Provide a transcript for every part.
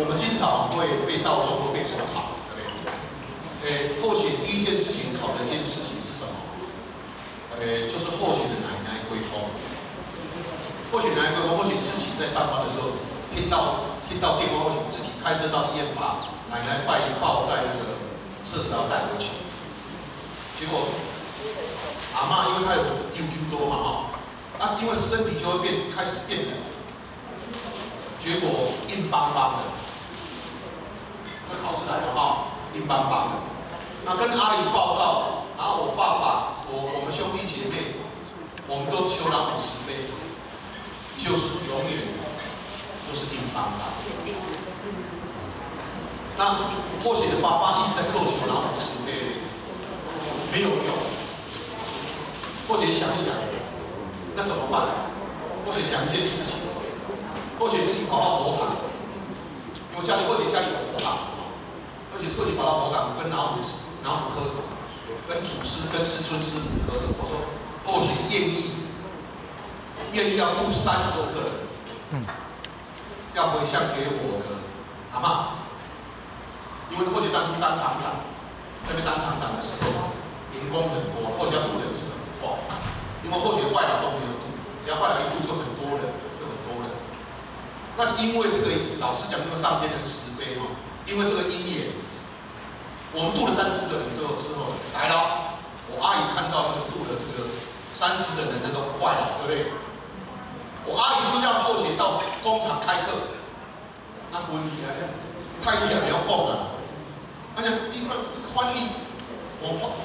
们经常会被盗中或被手考，对不对？后写第一件事情考的一件事情是什么？就是后写的奶奶归通。后写奶奶归通，后写自己在上班的时候听到电话，后写自己开车到医院把奶奶抱在那个厕所要带回去。结果阿嬷因为她有QQ多嘛因为身体就会开始变冷，结果硬邦邦的。那考试来了硬邦邦的。那跟阿姨报告，然后我爸爸、我们兄弟姐妹，我们都求了50杯，就是永远就是硬邦邦。那或许的爸爸一直在叩求老50杯，没有用。或许想一想，那怎么办？或许讲一件事情，或许自己跑到佛堂，因为家里有佛堂。而且特地跑到佛堂跟老母磕头，跟祖师、跟师尊师母磕头。我说，或许愿意要雇30个人，要回向给我的阿嬷，因为或许当初当厂长，那边当厂长的时候，员工很多，或许要渡人是很快，因为或许外劳都没有渡，只要外劳一渡就很多人。那因为这个老师讲，因为上天的慈悲因为这个因缘。我们渡了30个人之后来了，我阿姨看到这个渡了这个30个人那个外劳，对不对？我阿姨就要后写到工厂开课，那婚礼太厉害，不要讲了。而且地方翻译，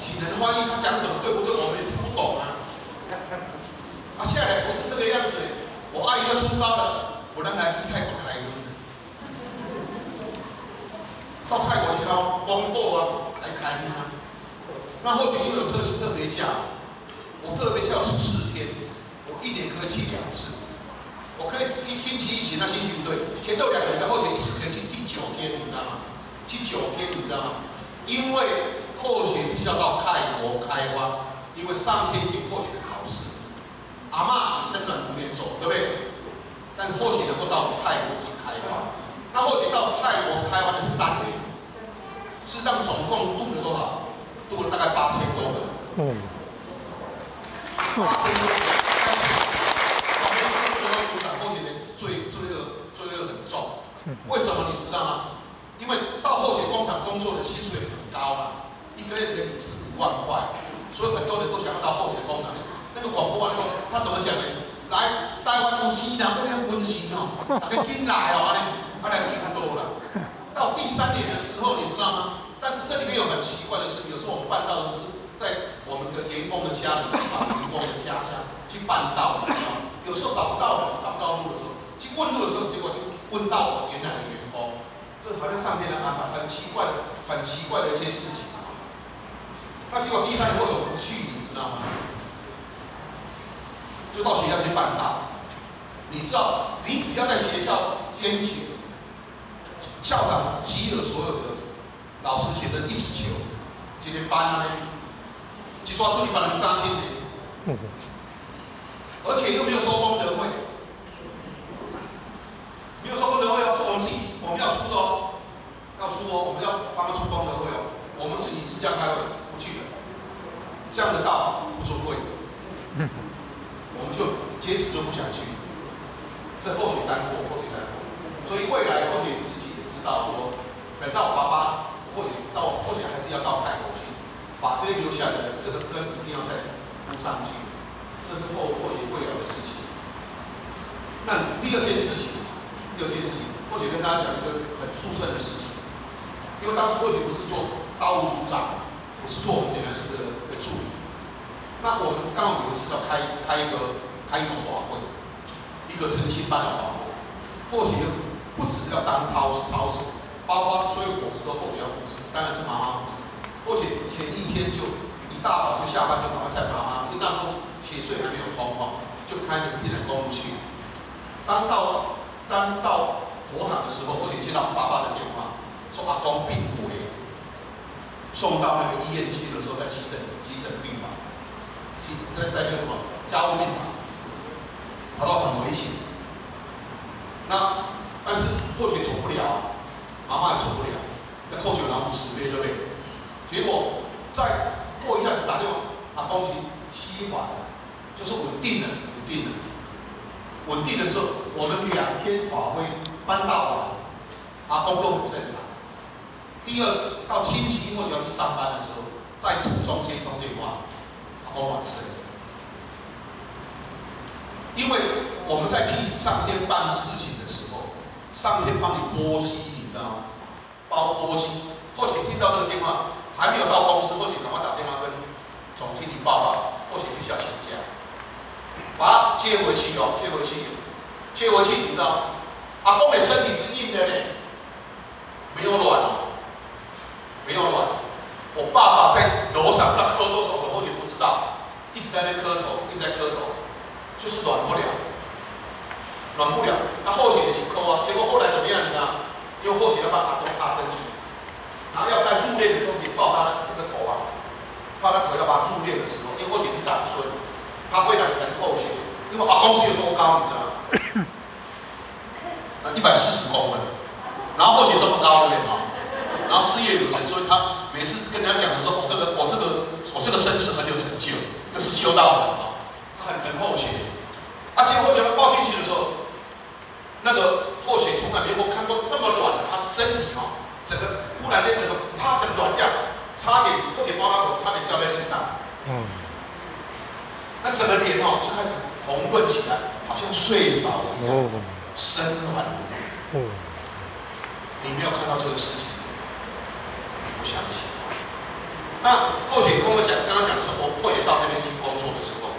请人翻译他讲什么对不对，我们也听不懂啊。现在不是这个样子，我阿姨就出招了，我让来去泰国开课。到泰国去看公货来开幕那或许因为有特别假，我特别假有14天，我1年可以去2次，我可以一星期一起，那星期不对，前头2个礼拜，或许一次可以去第9天，你知道吗？去9天，你知道吗？因为或许必须要到泰国开花，因为上天给或许的考试，阿嬷你身软不免走，对不对？但或许能够到泰国去开花。那或许到泰国开完的3年，事实上总共渡了多少？渡了大概8000多人。8000多人，但是我们所有鼓掌，或许罪恶很重。为什么你知道吗？因为到后续工厂工作的薪水很高嘛，1个月可以4、5万块，所以很多人都想要到后续的工厂。那个广播他怎么讲呢？来台湾有钱人，要了分钱大家紧来来听多了。到第3年的时候，你知道吗？但是这里面有很奇怪的事，有时候我们办到的是在我们的员工的家里去找员工的家乡去办到，有时候找不到人，找不到路的时候，去问路的时候，结果就问到我原来的员工，这好像上天的安排，很奇怪的一些事情。那结果第3年为什么不去？你知道吗？就到学校去办到。你知道，你只要在学校坚决。校长集合所有的老师、学生一起求，今天班呢，去抓出去把人杀青年，而且又没有说功德会，没有说功德会说我们要出的我们要帮他出功德会我们自己私下开会不去的，这样的道不尊贵，我们就截止就不想去，这或许难过，所以未来或许自己。到说，等到爸爸或许还是要到泰国去，把这些留下来的这个根一定要再铺上去，这是或许未来的事情。那第二件事情，或许跟大家讲一个很殊胜的事情，因为当时或许不是做道务组长，我是做我们点燃师的助理。那我们刚好有一次要开一个华会，一个诚信办的华会，或许。不只是要当超市，包括所有伙食都后续要负责，当然是妈妈负责。或许前一天就一大早就下班就赶快载妈妈，因为那时候铁税还没有通就开着必然公路去。当到佛堂的时候，或许接到爸爸的电话，说阿公病危，送到那个医院去的时候，在急诊病房，在那个什么加护病房，跑到很危险。但是或许走不了，妈妈也走不了，那扣球然后死对不对？结果再过一下子打电话，阿公吸缓了，就是稳定了，稳定了。稳定的时候，我们2天法会搬到完，阿公都很正常。第二，到亲戚或者要去上班的时候，在途中接一通电话，阿公往生。因为我们在替上天办事情的时候，上天帮你拨机，你知道吗？拨机。或许听到这个电话，还没有到公司，或许赶快打电话跟总经理报告，或许必须要请假。把他接回去哦，接回去，你知道，阿公的身体是硬的嘞，没有软哦，没有软。我爸爸在楼上，他磕多少头，或许不知道，一直在那磕头，一直在磕头，就是软不了，软不了。那后血也去抠啊，结果后来怎么样？你知道？因为后血要帮阿公擦身体，然后要办入殓的时候，得抱他那个头啊，抱他头要把他入殓的时候，因为后血是长孙。他非常疼后血，因为阿公是有多高，你知道吗？140公分，然后后血这么高，对不对啊？然后事业有成，所以他每次跟人家讲的时候，我这个身世很有成就，那是修道的啊，他很疼后血。结果后血抱进去的时候，那个后血从来没有看过这么软的，他是身体整个忽然间整个软掉，差点后血抱他头，差点掉在地上。那整个脸就开始红润起来，好像睡着一样，身软了。你没有看到这个事情，你不相信。那后血跟我讲，刚刚讲的是我后血到这边去工作的时候，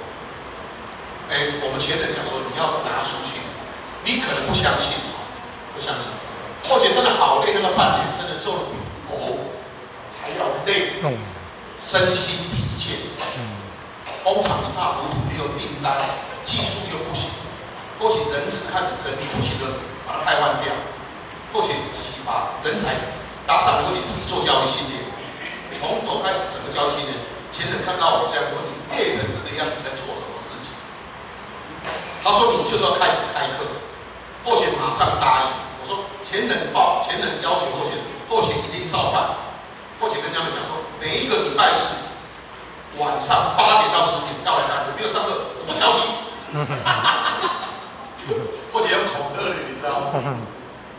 我们前人讲说你要拿出去，你可能不相信，不相信。后血真的好累，那个半年真的做得比狗还要累，身心疲倦。工厂一塌糊涂，没有订单，技术又不行，后期人事开始整理，不停的把它汰换掉，后期启发人才打上来，后期自己做教育训练，从头开始整个教育训练。前人看到我这样说，你累成这个样子在做什么事情？他说你就是要开始开课，后期马上答应。我说前人要求后期一定照办。后期跟他们讲说，每一个礼拜四。晚上8点到10点要来上课，没有上课我不调息。或者要恐吓你，你知道吗？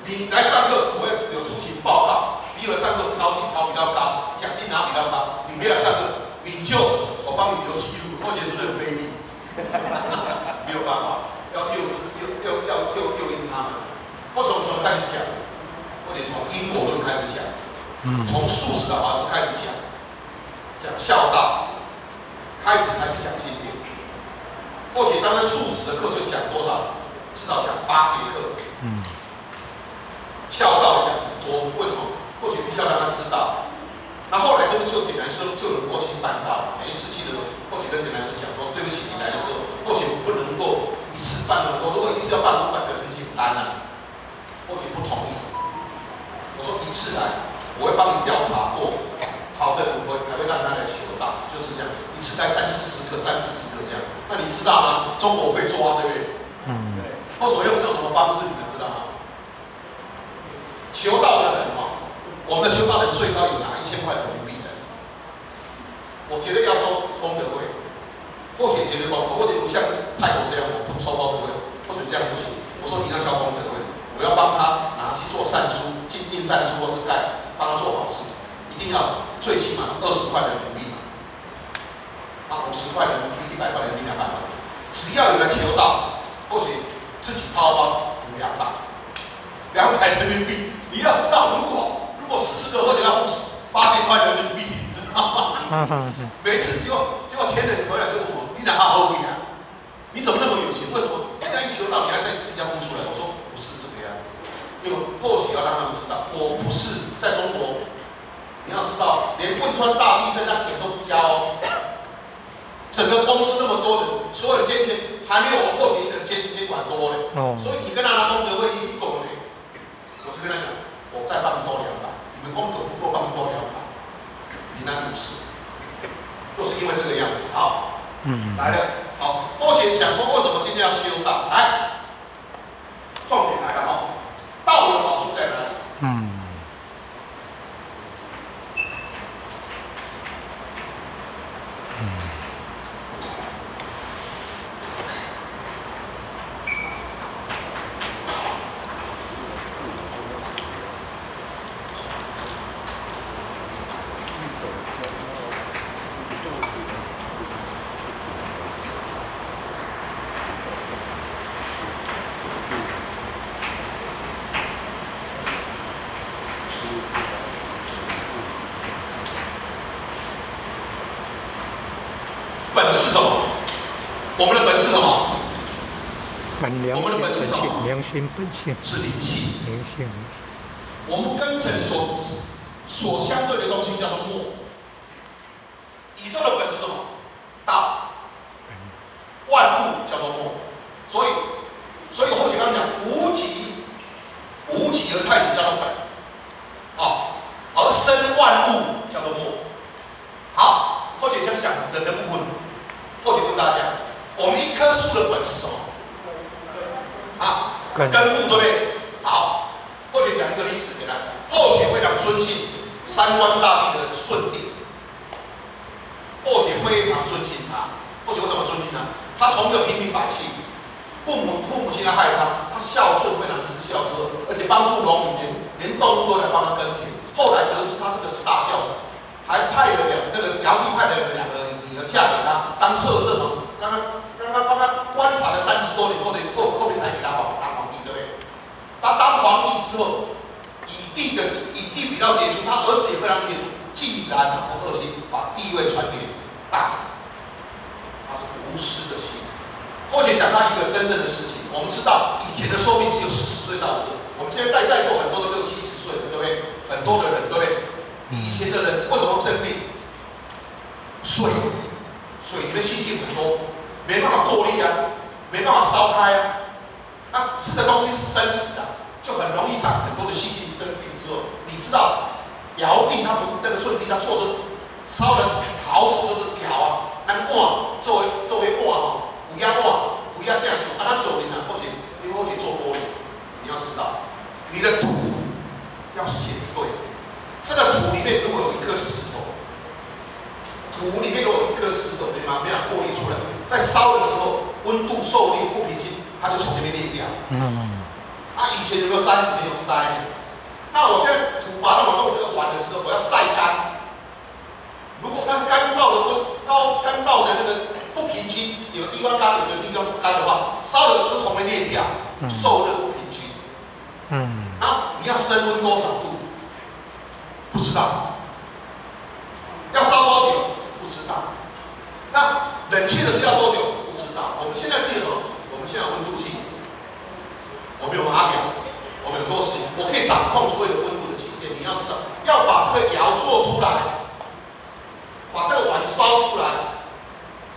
你来上课，我要有出勤报告。你有来上课，调薪调比较高，奖金拿比较高。你没来上课，我帮你留记录，或者是很卑鄙。没有办法，要诱因他们。我从什么开始讲？我得从因果论开始讲，从素质的法师开始讲孝道。开始才去讲经典，或者当然素质的课就讲多少？至少讲8节课。孝道讲很多，为什么？或许必须要让他知道。那后来就点燃师就有过去办到，每一次记得或许跟点燃师讲说，对不起，你来的时候，或许不能够一次办那么多，如果一次要办500个很简单啊，或许不同意。我说一次来，我会帮你调查过。好的骨灰才会让他来求道，就是这样，一次带30-40个这样。那你知道吗？中国会抓，对不对？或者用什么方式，你们知道吗？求道的人我们的求道人最高有拿1000块人民币的。我觉得要收功德会，或许觉得或者不像泰国这样，我不收功德会，或者这样不行。我说你要交功德会，我要帮他拿去做善书，进订善书或是帮他做好事。一定要最起码20块人民币嘛，50块人民币、100块人民币、200块，只要有人求道，或许自己掏包补200人民币。你要知道，如果40个或者要付8000块人民币，你知道吗？每次结果前人回来就问我，你哪好厉害？你怎么那么有钱？为什么人家一求道，你还在自己要付出来？我说不是这个样，因为或许要让他们知道，我不是在中国。你要知道，连汶川大地震，他钱都不交哦。整个公司那么多人，所有的捐钱还没有我后勤一个人监管多嘞。所以你跟他拿功德会一够嘞，我就跟他讲，我再帮你多200，你们功德不够，帮你多200，你那不是，就是因为这个样子。好，来了，好，后勤想说为什么今天要修道？来，重点来了道的好处在哪里？本是什么？我们的本是什么？我们的本是什么？良心本性是灵气。灵性。我们跟神所相对的东西叫做末。宇宙的本是什么？道。万物叫做末。所以或许刚刚讲无极而太极叫做本。而生万物叫做末。好，或许先讲人的部分。或许跟大家讲，我们一棵树的本是什么？根部，对不对？好，或许讲一个历史给大家。后学非常尊敬三官大帝的舜帝，或许非常尊敬他。或许为什么尊敬他？他从一个平民百姓，父母亲来害他，他孝顺非常慈孝之后，而且帮助农民，连动物都来帮他耕田。后来得知他这个是大孝子，还派了那个尧帝派了2个女儿嫁给他当摄政王，刚刚帮他观察了30多年后面才给他当皇帝，对不对？他当皇帝之后，以帝比较杰出，他儿子也非常杰出，竟然他不恶心，把帝位传给大汉，他是无私的心。或者讲到一个真正的事情，我们知道以前的寿命只有40岁到50岁，我们现在在座很多都60、70岁，对不对？很多的人，对不对？以前的人为什么生病？水里面细菌很多，没办法过滤啊，没办法烧开啊。那吃的东西是生食的，就很容易长很多的细菌。生病之后，你知道尧帝他不是那个舜帝，他做的烧的陶瓷都是窑啊，那个碗作为碗虎鸭碗，虎鸭这样做，他走人啊，或者做玻璃，你要知道，你的土要写对，这个土里面如果有一颗石头。对吗？没有过滤出来，在烧的时候温度受力不平均，它就从那边裂掉。以前有没有塞？没有塞。那我现在土把它弄这个碗的时候，我要晒干。如果它干燥的那个不平均，有的地方干，有的地方不干的话，烧的都从那边裂掉，受热不平均。然后你要升温多少度？不知道。要烧多久？不知道。那冷却的是要多久？不知道。我们现在是有什么？我们现在有温度计，我们有码表，我们有多时，我可以掌控所有的温度的期限。你要知道，要把这个窑做出来，把这个碗烧出来，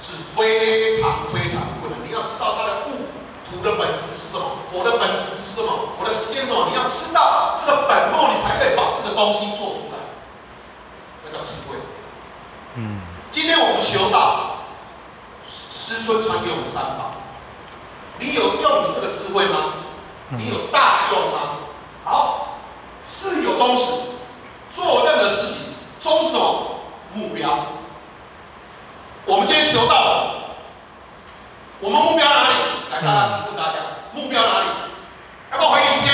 是非常非常困难。你要知道它的土的本质是什么，火的本质是什么，火的时间是什么。你要知道这个本末，你才可以把这个东西做出来，那叫智慧。今天我们求道，师尊传给我们3宝，你有用你这个智慧吗？你有大用吗？好，是有忠实，做任何事情，忠是什么？目标。我们今天求道了，我们目标哪里？来，大家问大家，目标哪里？要不要回礼天？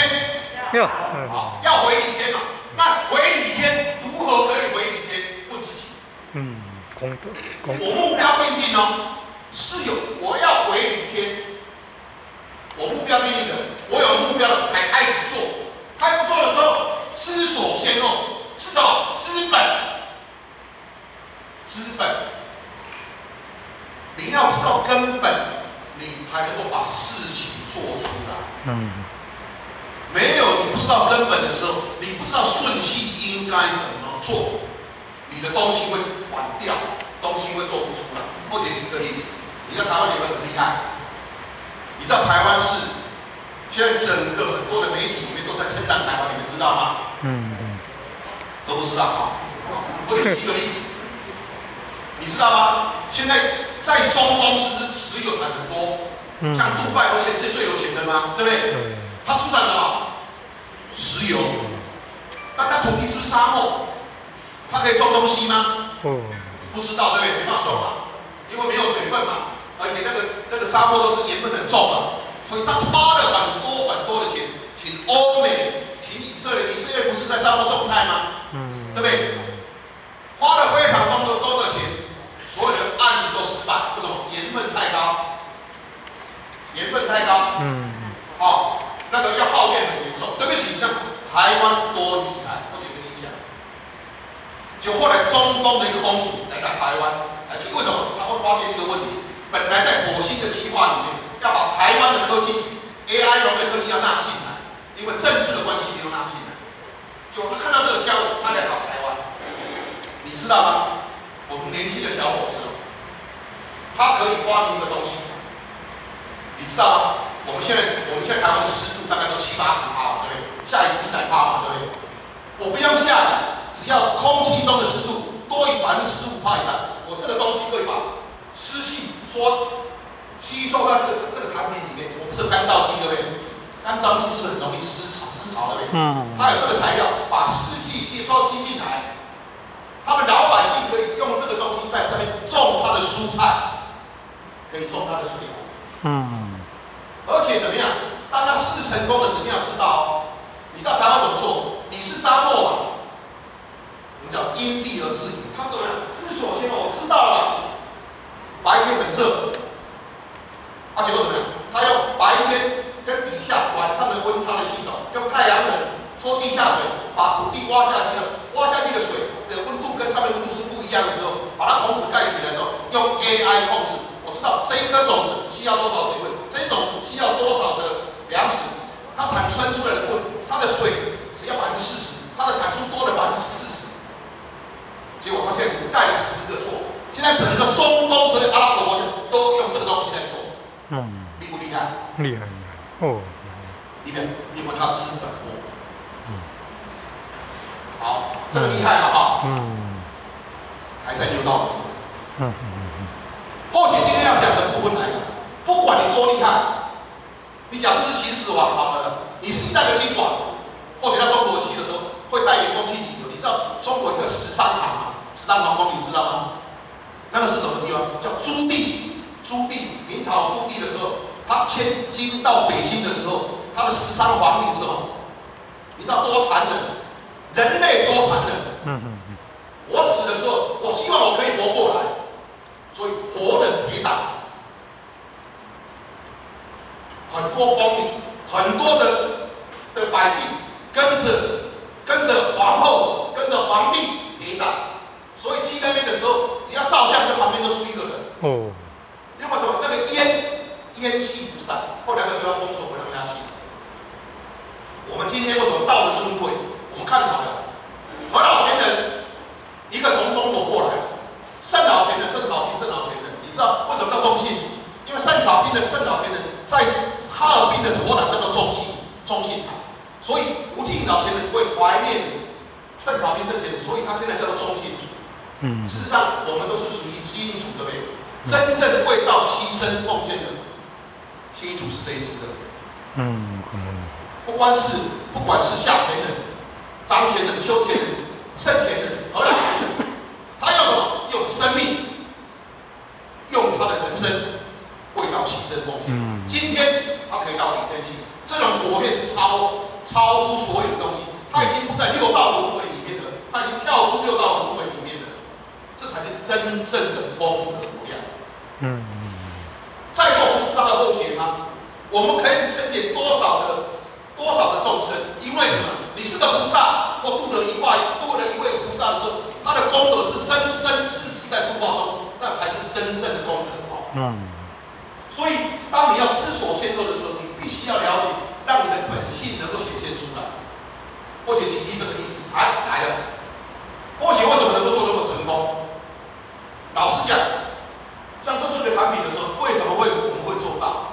要。好，要回礼天嘛？那回礼天如何可以回礼天？问自己。功德。我目标定定哦，是有我要回礼天。我目标定定的，我有目标了才开始做。开始做的时候，知所先后，是什么？知本。知本。你要知道根本，你才能够把事情做出来。没有你不知道根本的时候，你不知道顺序应该怎么做，你的东西会反掉，东西会做不出来。或者举个例子，你在台湾有没有很厉害？你知道台湾是现在整个很多的媒体里面都在称赞台湾，你们知道吗？都不知道啊。我就举一个例子，你知道吗？现在在中东是不是石油产很多？像杜拜不是全世界最有钱的吗？对不对？它出产什么？石油。那它土地是不是沙漠？它可以种东西吗？不知道对不对？没办法种嘛，因为没有水分嘛，而且那个沙漠都是盐分很重嘛，所以他花了很多很多的钱，请欧美，请以色列，以色列不是在沙漠种菜吗？对不对？花了非常多的钱，所有的案子都失败，为什么？盐分太高，盐分太高，那个要耗电很严重。对不起，像台湾多厉害，我先跟你讲。就后来中东的一个公主来到台湾，为什么他会发现一个问题？本来在火星的计划里面，要把台湾的科技 AI 融的科技要纳进来，因为政治的关系没有纳进来。就他看到这个项目，他来到台湾，你知道吗？我们年轻的小伙子，他可以发明一个东西，你知道吗？我们现在台湾的湿度大概都70-80%嘛，对不对？下雨100%嘛，对不对？我不要下雨，只要空气中的湿度多于15%以上，我这个东西可以把湿气吸收到这个产品里面。我们是干燥机，对不对？干燥机是不是很容易湿潮，对不对？它有这个材料，把湿气吸进来。他们老百姓可以用这个东西在上面种他的蔬菜，可以种他的水果。而且怎么样？当他试成功的时候，你要知道哦，你知道台湾怎么做？你是沙漠嘛，我们叫因地而制宜。他怎么样？知所先后，我知道了，白天很热，结果怎么样？他用白天跟底下晚上的温差的系统，用太阳能抽地下水，把土地挖下去了，挖下去的水的温度跟上面温度是不一样的时候，把它同时盖起来的时候，用 AI 控制。我知道这一颗种子需要多少水分，这一种子需要多少的粮食，它产生出来的它的水只要40%，它的产出多了40%。结果他现在盖了10个座，现在整个中东所有阿拉伯国家都用这个东西在做。厉不厉害？厉害哦！你们他吃粉末。好，这个厉害了哈。还在6道轮。后期今天要讲的部分来讲，不管你多厉害，你假设是秦始皇好了，你是一代的金王，或者到中国去的时候会带员工去旅游。你知道中国有个13行吗？13皇宫你知道吗？那个是什么地方？叫朱棣。明朝朱棣的时候，他迁京到北京的时候，他的13皇帝是什么？你知道多残忍？人类多残忍。我死的时候，我希望我可以活过来，所以活人陪葬。很多宫女，很多的百姓跟着皇后，跟着皇帝陪葬。所以去那边的时候，只要照相，跟旁边都出一个人。另外什么？那个烟气不散，后来那个都要封锁，不让他去。我们今天为什么道德尊贵？我们看好了，何老前人，一个从中国过来的，圣老前人，你知道为什么叫中信主？因为圣老前人在哈尔滨的活党叫做中信堂，所以吴敬老前人会怀念圣老前人，所以他现在叫做中信主。事实上，我们都是属于基因主，对不对？真正为道牺牲奉献的基因主是这一支的。不管是夏前人、张前人、邱前人、盛前人、何老前人，他用什么？用生命，用他的人生为道牺牲奉献。今天他可以到里面去，这种果业是超乎所有的东西，他已经不在6道轮回里面了，他已经跳出6道轮回里面了，这才是真正的功德无量。在座不是大家后学吗？我们可以承接多少的众生？因为什么？你是个菩萨，或度了一位菩萨的时候，他的功德是生生世世在度报中，那才是真正的功德。所以当你要知所先后的时候，你必须要了解，让你的本性能够显现出来。或许举例这个例子，来了。或许为什么能够做那么成功？老实讲，像这个产品的时候，为什么我们会做到？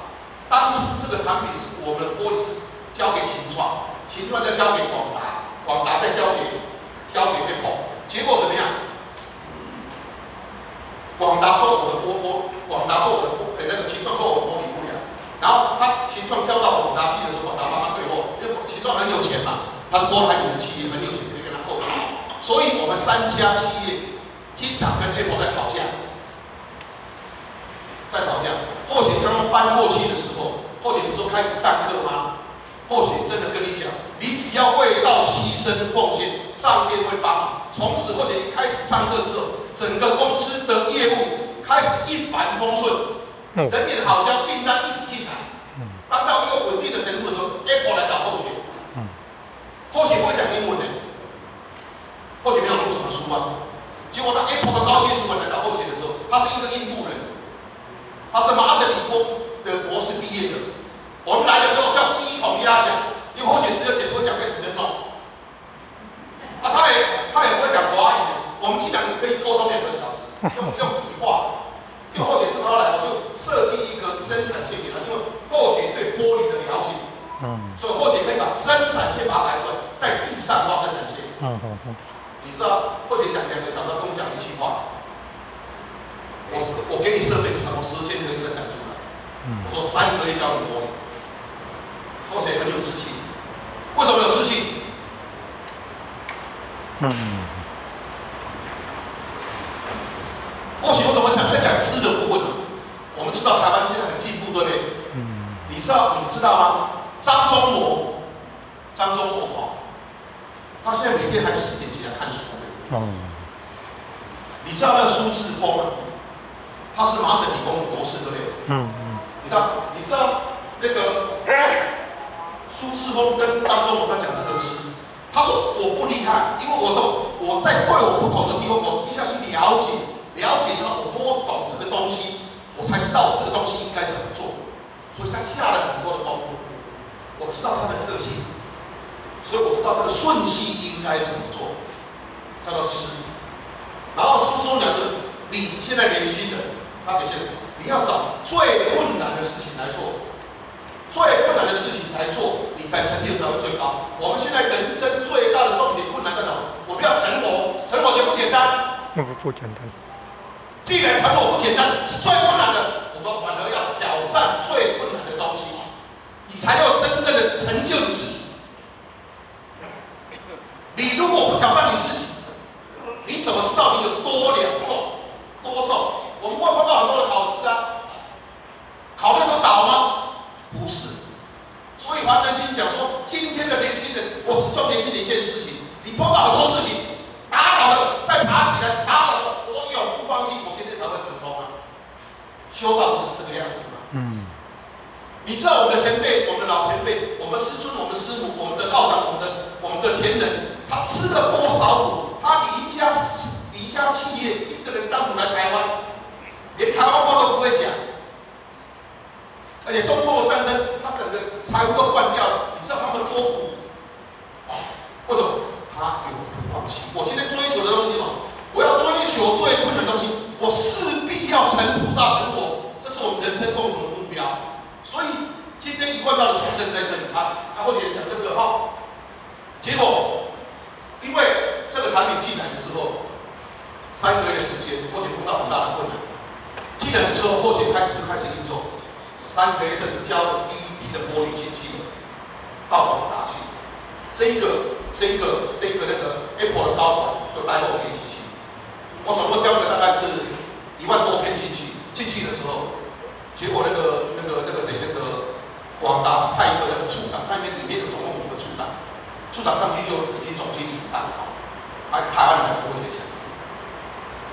当初这个产品是我们的玻璃是交给秦创再交给广达再交给Apple， 结果怎么样？广达说那个秦创说我的玻璃不良，然后秦创交到广达去的时候，广达帮他退货，因为秦创很有钱嘛，他是波台股的企业，很有钱，可以跟他扣。所以我们3家企业经常跟 Apple 在吵架，后学刚刚搬过去的时候，后学不是说开始上课吗？后学真的跟你讲，你只要为道牺牲奉献，上天会帮忙。从此后学一开始上课之后，整个公司的业务开始一帆风顺，人缘好交，订单一直进来。当到一个稳定的程度的时候 ，Apple 来找后学。后学不会讲英文的，后学没有读什么书啊。结果当 Apple 的高阶主管来找后学的时候，他是一个印度人，他是麻省理工的博士毕业的。我们来的时候叫鸡同鸭讲，因为后学只有解说讲可以只能弄。他也不会讲华语，我们竟然可以沟通2个小时，用笔画。因为后学是他来，我就设计一个生产线给他，因为后学对玻璃的了解，所以后学可以把生产线把它来出来，在地上画生产线。你知道后学讲2个小时，跟我讲一句话，我给你设备什么时间可以生产出来？我说3个月教你玻璃。后学很有自信，为什么有自信？或许我怎么讲，在讲吃的部分，我们知道台湾现在很进步，对不对？你知道吗？张忠谋他现在每天还10点起来看书的。你知道那个苏志峰吗？他是麻省理工的博士，对不对？你知道那个苏志峰跟张忠谋他讲这个字，他说我不厉害，因为我说我在对我不同的地方，我必须要去了解他，我摸懂这个东西，我才知道我这个东西应该怎么做。所以他下了很多的功夫，我知道他的特性，所以我知道这个顺序应该怎么做，叫做吃。然后书中讲的，你现在年轻人，他给现在你要找最困难的事情来做，你才成就才会最高。我们现在人生最大的重点困难在哪？我们要成佛，成佛简不简单？不简单。既然成佛不简单，是最困难的，我们反而要挑战最困难的东西，你才要真正的成就你自己。你如果不挑战你自己，你怎么知道你有多重？我们会碰到很多的考试啊，考虑都倒吗？不是。所以黄德兴讲说，今天的年轻人，我只重年轻的一件事情，你碰到很多事情，打倒了再爬起来，打倒了我永不放弃，我今天才会成功啊。修道不是这个样子吗？你知道我们的前辈，我们的老前辈，我们师尊，我们师母，我们的道长，我们的前人，他吃了多少苦？他离家企业，一个人单独来台湾，连台湾话都不会讲，而且中国战争，他整个财务都断掉了。你知道他们多苦？为什么？他永不放弃。我今天追求的东西嘛，我要追求最困难的东西，我势必要成菩萨成佛，这是我们人生共同的目标。所以今天一贯道的书生在这里，或者讲这个号，结果因为这个产品进来的时候，3个月的时间，或者碰到很大的困难。进来的时候，后期开始运作，3个月整交了第一批的玻璃进去了，到广达去。这个那个 Apple 的高管就带后学一起去。我总共交了大概是1万多片进去。进去的时候，结果那个广达派一个那个处长，里面有总共5个处长，处长上去就已经总经理以上了，台湾人来不会讲。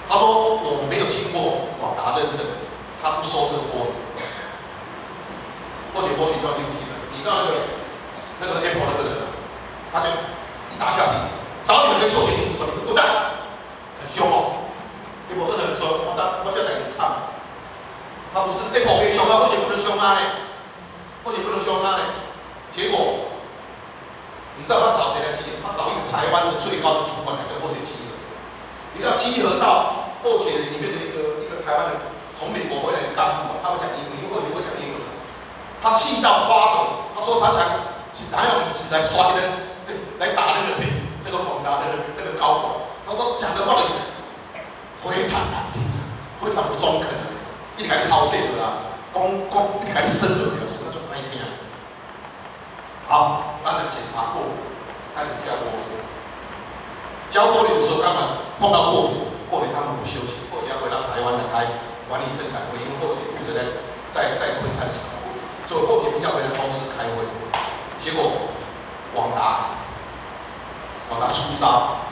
他说我没有经过广达认证，他不收这个玻璃，或者玻璃要进去了。你看那个 Apple 那个人，他就一打下去，找你们可以做决定，说你们不干，很凶哦。Apple 真的很凶，我现在给你唱，他不是 Apple 可以凶，他或者不能凶他呢，结果你知道他找谁来集合？他找一个台湾的最高的主管来跟后学集合。你要集合到后学里面的一个台湾人从美国回来的干部，他会讲英文，因为后学会讲英文。他气到发抖，他说他想拿用椅子来摔来打那个谁，那个广达的那个高管。他说讲的话呢非常难听，非常不中肯，你赶紧考试的啦，你赶紧升了表示那种难听啊。好，当然检查过，开始交玻璃。交玻璃的时候，刚好碰到过敏，过年他们不休息，或者要回到台湾来开管理生产会，因为或者负责在昆山厂，所以后者比较回来公司开会，结果广达出招，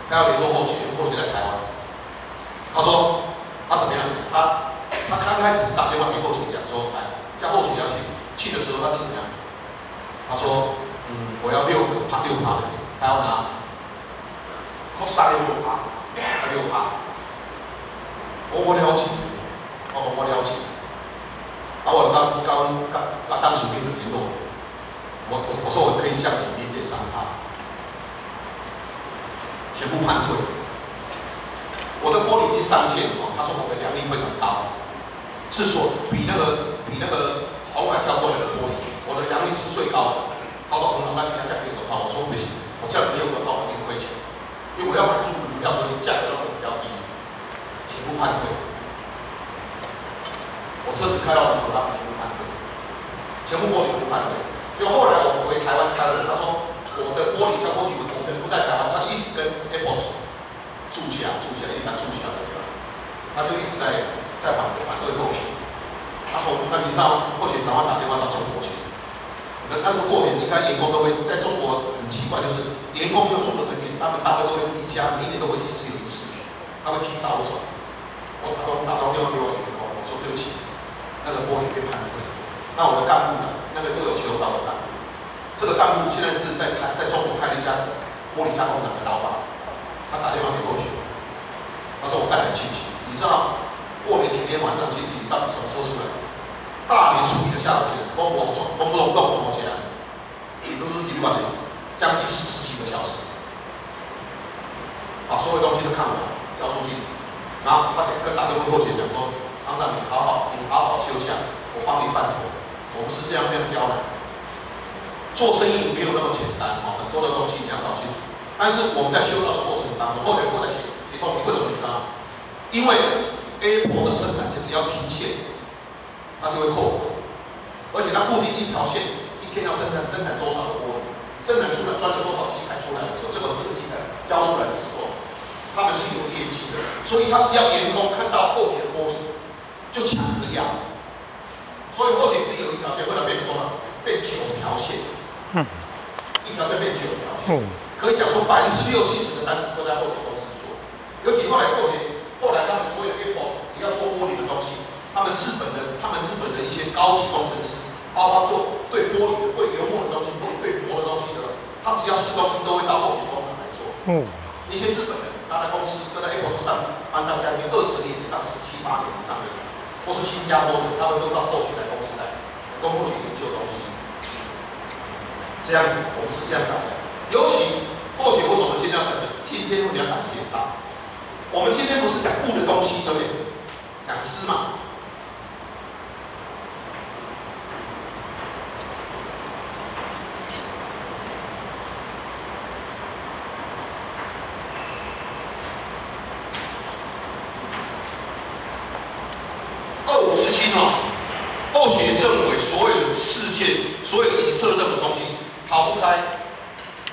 他要联络后者，因为后者在台湾，他说他怎么样？他刚开始是打电话给后者讲说，哎，叫后者要去的时候他是怎么样？他说，我要6%的，他要拿。cost 大概6%，他6%，我了解，我了解，我刚当时跟你联络，我说我可以向你0.3%，全部判退。我的玻璃已经上线了，他说我的良率非常高，是说比那个红海交过来的玻璃，我的良率是最高的。他说那今天价给6%，我说不行，我叫你6%，我一定亏钱。因为我要买中国股票，所以价格要比较低，全部判退。我车子开到美国，他们全部判退，全部玻璃全部判退。就后来我回台湾开了，他说我的玻璃交过去，我的不在台湾，他就一直跟 Apple 注下，一定要注下来，他就一直在反对后续。那你上或许台湾打电话到中国去。那时候过年，你看员工都会在中国很奇怪，就是员工又住得很远，他们大概都会离家，每年都会只有1次，他会提早走。我打到电话给我员工，我说对不起，那个玻璃被判退。那我的干部呢？那个都有求导的干部，这个干部现在是在中国开了一家玻璃加工厂的老板，他打电话给我去，他说我带你亲戚，你知道过年前天晚上亲戚你到底什么时候出来？大年初一的下午去，帮我家，你都是一晚的，将近10几个小时，把所有东西都看完，交出去，然后他跟打电话过去讲说，厂长你好好休假，我帮你办妥，我们是这样刁难，做生意没有那么简单很多的东西你要搞清楚。但是我们在修道的过程当中，后来写错，你为什么你知道？因为 Apple 的生产就是要停线。它就会扣款，而且它固定一条线，一天要生产多少的玻璃，生产出来赚了多少机台出来的时候，这个设计台交出来的时候，他们是有业绩的，所以他只要员工看到后姐的玻璃，就抢着要，所以后姐只有一条线，为了变多少？变9条线，一条线变9条线，可以讲说60%、70%的单子都在后姐公司做，尤其后来他们所有 Apple 只要做玻璃的东西。他们日本的一些高级工程师，包括做对玻璃的、对油墨的东西、对膜的东西的，他只要是东西都会到后勤工厂来做。一些日本人，他的公司都在 Apple 上班到将近20年以上、17、18年以上的，或是新加坡的，他们都到后勤来公司来跟后勤研究东西。这样子，我们是这样搞的。尤其后勤为什么尽量产生？今天我想感谢大。我们今天不是讲布的东西，对不对？讲丝嘛。后学认为所有的事件、所有的测任何东西逃不开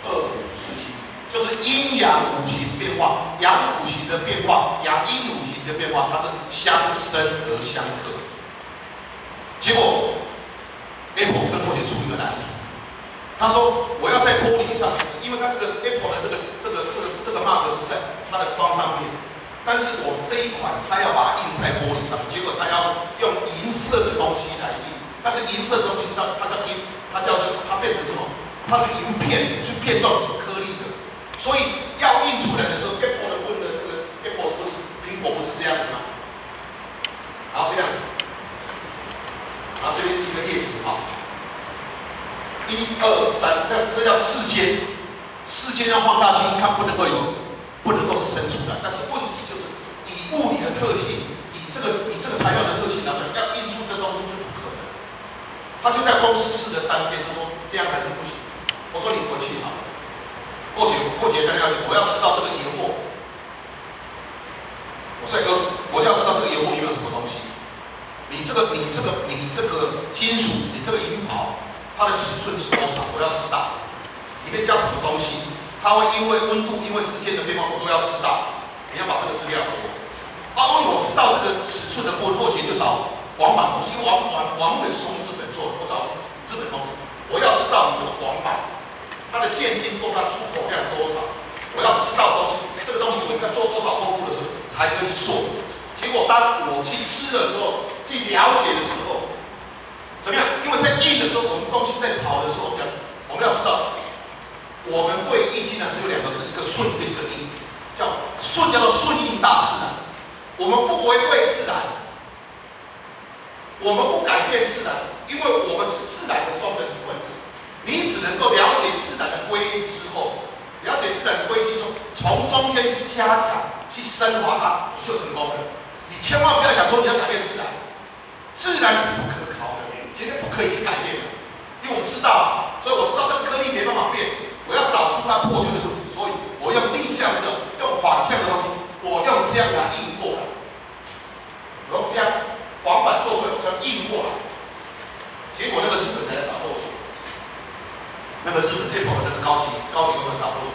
257，就是阴阳五行变化，阳五行的变化，阳阴五行的变化，它是相生而相克。结果 Apple 跟后学出一个难题，他说我要在玻璃上面，因为它这个 Apple 的这个 mark 是在它的框上面。但是我这一款，它要把它印在玻璃上，结果它要用银色的东西来印。但是银色的东西它变成什么？它是银片，是片状，是颗粒的。所以要印出来的时候 ，Apple 的问的这个 Apple 是不是苹果不是这样子吗？然后这样子，然后这一个叶子哈，1、2、3，这叫4间，要放大镜一看不能够生出来。但是问题就是以物理的特性，以这个材料的特性来讲，要印出这东西是不可能。他就在公司试了3天，他说这样还是不行。我说你回去好了，或许跟他讲，我要知道这个油墨，我要知道这个油墨里面有什么东西。你这个金属，你这个银袍，它的尺寸是多少？我要知道。里面加什么东西？它会因为温度、因为时间的变化，我都要知道。你要把这个资料给我。因为我知道这个尺寸的部分，后期就找网板公司，因为网木也是从日本做的，我找日本公司，我要知道你这个网板它的现金多，它出口量多少，我要知道东西这个东西我应该做多少货物的时候才可以做。结果当我去吃的时候，去了解的时候，怎么样？因为在印的时候，我们东西在跑的时候，我们要知道，我们对易经呢只有2个字，一个顺跟一个应，叫顺叫做顺应大自然。我们不违背自然，我们不改变自然，因为我们是自然的中的一份子。你只能够了解自然的规律之后，了解自然的规律之后，从中间去加强、去升华它，你就成功了。你千万不要想说你要改变自然，自然是不可考的，绝对不可以去改变的。因为我们知道，所以我知道这个颗粒没办法变，我要找出它破旧的问题，所以我用逆向式，用反向的东西。我用这样来印过来，我用这样网板做出来，我这样印过来，结果那个日本人来找后学，那个日本 Apple 的那个高级工人找后学，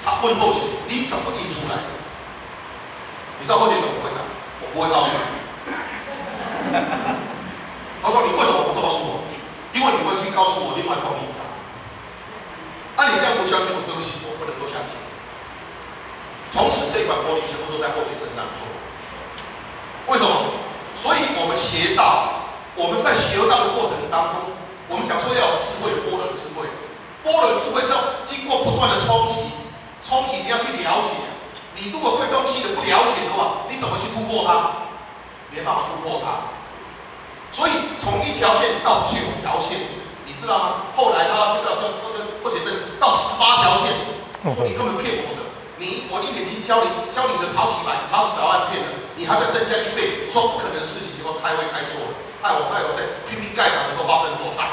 他问后学你怎么印出来的？你知道后学怎么回答？我不会告诉你。他说你为什么不告诉我？因为你会去告诉我另外一个例子。你现在不相信我，对不起，我不能够相信。从此这一款玻璃全部都在后学身上做，为什么？所以我们学道，我们在学道的过程当中，我们讲说要有智慧，般若智慧。般若智慧是要经过不断的冲击你要去了解。你如果对东西的不了解的话，你怎么去突破它？没办法突破它。所以从1条线到9条线，你知道吗？后来他就或者是到18条线，说你根本骗我的。我1年级教你的好几百万遍了，你还在增加1倍，说不可能的事情，结果开会开错了，害我在拼命盖厂的时候发生火灾，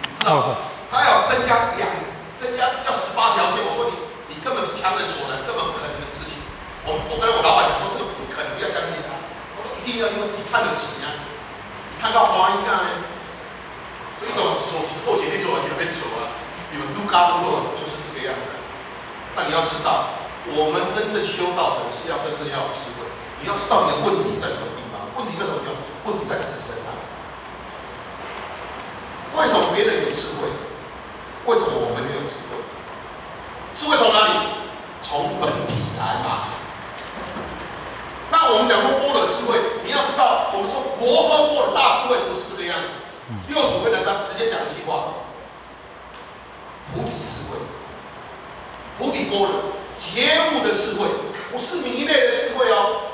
你知道吗？他要增加要18条线，我说你根本是强人所难，根本不可能的事情。我跟我老板讲说这个不可能，不要相信他。我说一定要，因为你看得起啊，你看到花一样呢，所以这种后前你走了，你被走了，你们都嘎都过就是这个样子。那你要知道，我们真正修道者是要真正要有智慧。你要知道你的问题在什么地方，问题在什么地方？问题在自己身上。为什么别人有智慧？为什么我们没有智慧？智慧从哪里？从本体来嘛。那我们讲说般若智慧，你要知道，我们说摩诃般的大智慧不是这个样子。六祖慧能章直接讲一句话：菩提智慧。菩提般若，觉悟的智慧，不是迷昧的智慧哦。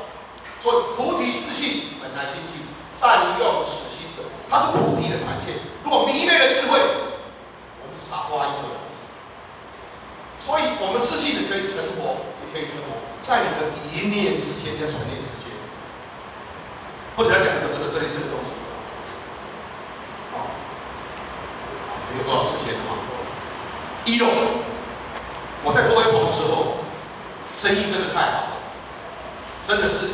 所以菩提自信本来清净，但用此心者，它是菩提的展现。如果迷昧的智慧，我们是傻瓜一个。所以我们自信的可以成佛，也可以成佛，在你的一念之间跟转念之间。或者来讲一个这个东西，没有多少时间了啊。我在做微博的时候，生意真的太好了，真的是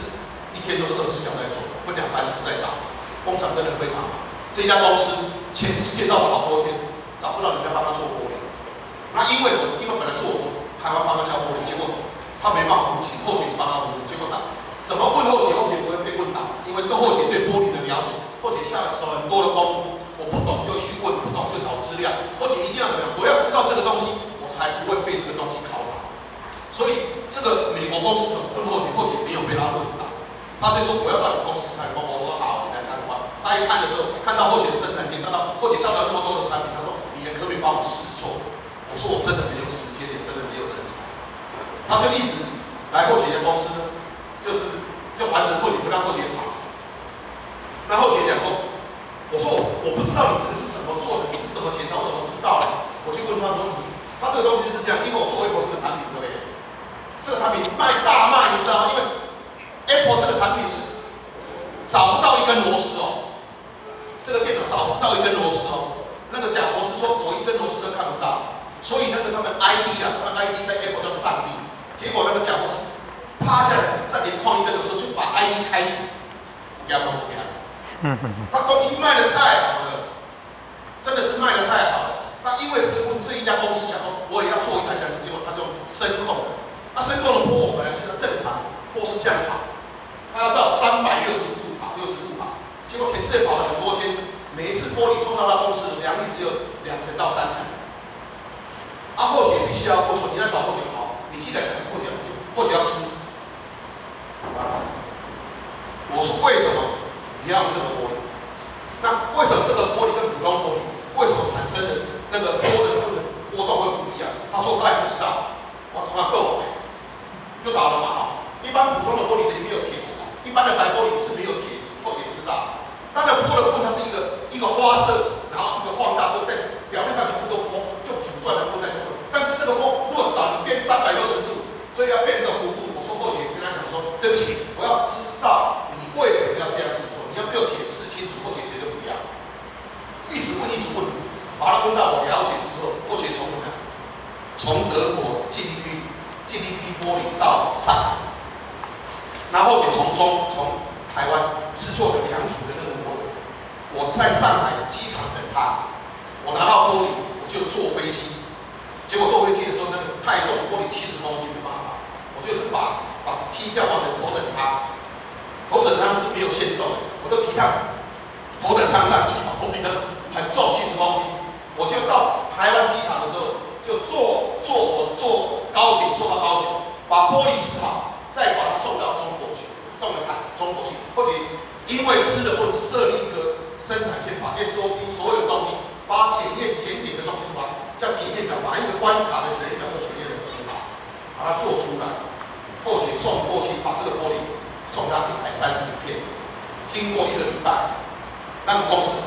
一天都是24小时在做，分2班次在打，工厂真的非常好。这家公司前介绍了好多天，找不到人家帮他做玻璃。那因为什么？因为本来是我台湾帮他交玻璃，结果他没办法请后勤帮他玻璃，结果怎么问后勤不会被问倒，因为后勤对玻璃的了解，后勤下了很多的功夫，我不懂就去问，不懂就找资料，后勤一定要怎么样？我要知道这个东西。才不会被这个东西考倒。所以这个美国公司怎么问后勤没有被他问到，他就说我要到你公司参观，我说好，你来参观。他一看的时候，看到后勤的生产线，看到后勤招了那么多的产品，他说你可不可以帮我试做？我说我真的没有时间，也真的没有人才。他就一直来后勤的公司呢，就还成后勤不让后勤跑。那后勤讲说，我说我不知道你这个是怎么做的，你是怎么检查，我怎么知道的？我去问他说。他这个东西是这样，因为我做 Apple 这个产品，对不对？这个产品卖大卖，你知道吗？因为 Apple 这个产品是找不到一根螺丝哦，这个电脑找不到一根螺丝哦。那个贾博士说，我一根螺丝都看不到，所以他们 ID 啊，他们 ID 在 Apple 叫做上帝。结果那个贾博士趴下来，在连框一根的时候就把 ID 开除，不要碰，不要。他东西卖得太好了，真的是卖得太好了。那因为这一家公司想说，我也要做一台产品，结果他就用声控的。那声控的波我本来是要正常，或是这样跑，他要照365度跑，60度跑，结果铁丝跑了很多圈，每一次玻璃冲到他公司的量力只有2层到3层。或许必须要不错，你在找或许好，你记得想或许要或许要吃。我说为什么你要用这个玻璃？那为什么这个玻璃跟普通玻璃为什么产生的那个波的波动会不一样？他说他也不知道。我够了，就倒了嘛一般普通的玻璃里面有铁质，一般的白玻璃是没有铁质，或者知道。当然波的部分它是一个花色，然后这个放大之后在表面上全部都波，就阻断的波在这个。但是这个波如果找你变360度，所以要变这个弧度。我说或许跟他讲说，对不起，我要知道你为什么要这样子做，你要给我解释清楚，或者绝对不要。一直问，把他问到我了解之后，或许从德国进一批玻璃到上海，然后从台湾制作的2组的那个模人，我在上海机场等他，我拿到玻璃我就坐飞机，结果坐飞机的时候那个太重，玻璃70公斤没办法，我就是把机票换成头等舱，头等舱是没有限重的，我就提上头等舱上去，玻璃的很重70公斤，我就到台湾机场的时候就坐高铁坐到高铁，把玻璃吃好，再把它送到中国去，中国去，或者因为吃的或者设立一个生产线，把 SOP 所有的东西，把检点的东西，叫检验表，把一个关卡的检验表都检验的很好，把它做出来，或者送过去，把这个玻璃送到130片，经过1个礼拜，让公司